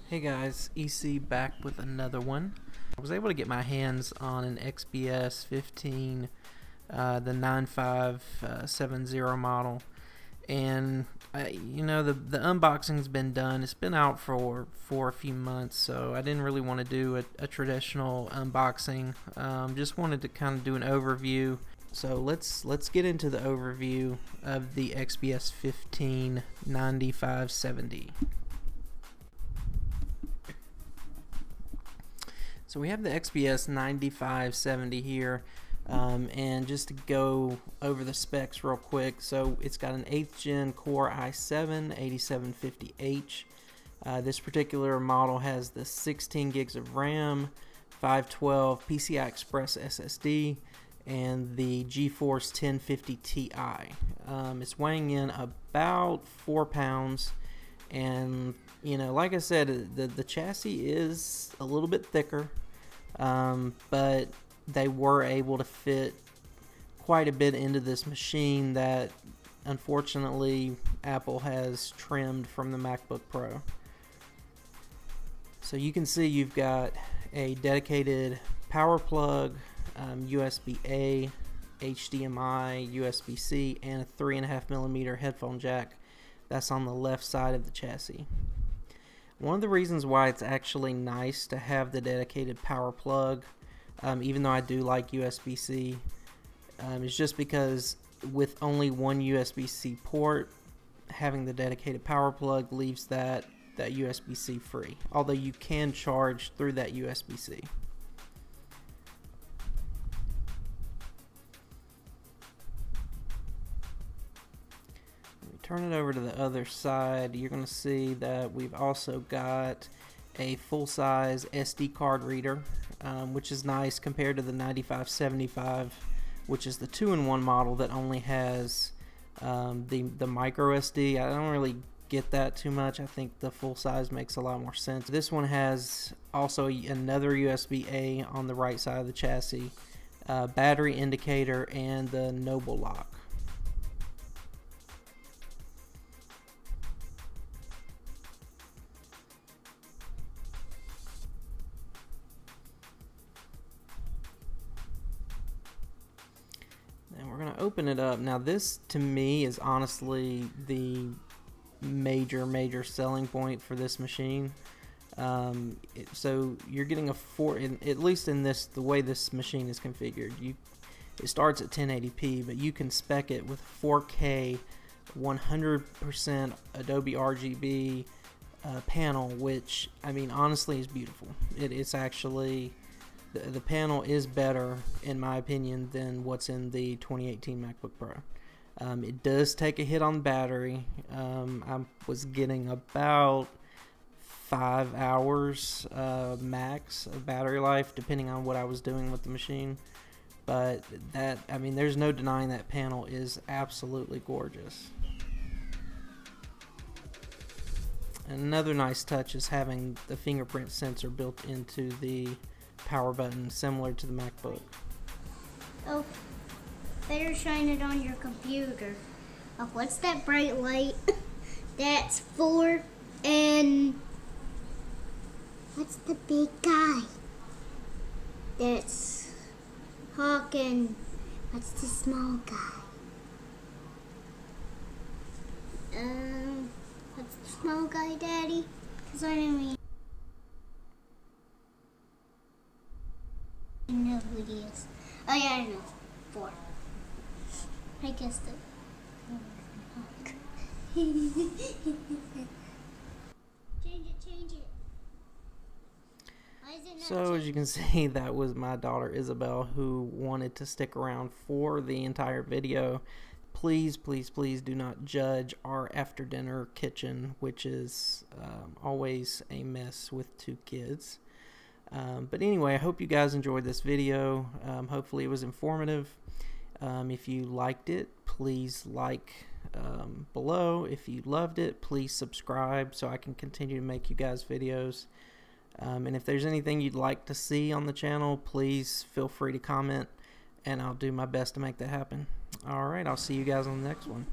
Hey guys, EC back with another one. I was able to get my hands on an XPS 15, the 9570 model, and the unboxing's been done. It's been out for a few months, so I didn't really want to do a traditional unboxing. Just wanted to kind of do an overview. So let's get into the overview of the XPS 15 9570. So we have the XPS 9570 here, and just to go over the specs real quick, so it's got an 8th gen Core i7 8750H. This particular model has the 16 gigs of RAM, 512 PCI Express SSD, and the GeForce 1050 Ti. It's weighing in about 4 pounds, and like I said, the chassis is a little bit thicker, but they were able to fit quite a bit into this machine that unfortunately Apple has trimmed from the MacBook Pro. So you can see you've got a dedicated power plug, USB-A, HDMI, USB-C, and a 3.5mm headphone jack. That's on the left side of the chassis. One of the reasons why it's actually nice to have the dedicated power plug, even though I do like USB-C, is just because with only one USB-C port, having the dedicated power plug leaves that USB-C free, although you can charge through that USB-C. Turn it over to the other side, you're going to see that we've also got a full-size SD card reader, which is nice compared to the 9575, which is the 2-in-1 model that only has the micro SD. I don't really get that too much. I think the full size makes a lot more sense. This one has also another USB-A on the right side of the chassis, battery indicator, and the Noble lock. And we're going to open it up. Now this to me is honestly the major selling point for this machine. So you're getting at least in this, the way this machine is configured, it starts at 1080p, but you can spec it with 4K 100% Adobe RGB panel, which I mean honestly is beautiful. It's actually the panel is better, in my opinion, than what's in the 2018 MacBook Pro. It does take a hit on battery. I was getting about 5 hours max of battery life, depending on what I was doing with the machine. But I mean, there's no denying that panel is absolutely gorgeous. And another nice touch is having the fingerprint sensor built into the power button, similar to the MacBook. Oh, better shine it on your computer. Oh, what's that bright light? That's 4. And what's the big guy? That's Hawk. And what's the small guy? What's the small guy, Daddy? Because I didn't really know who he is. Oh yeah, I know. 4. I guessed it. Change it. Why is it not So as you can see, that was my daughter Isabel, who wanted to stick around for the entire video. Please do not judge our after dinner kitchen, which is always a mess with 2 kids. But anyway, I hope you guys enjoyed this video. Hopefully it was informative. If you liked it, please like below. If you loved it, please subscribe so I can continue to make you guys videos. And if there's anything you'd like to see on the channel, please feel free to comment, and I'll do my best to make that happen. Alright, I'll see you guys on the next one.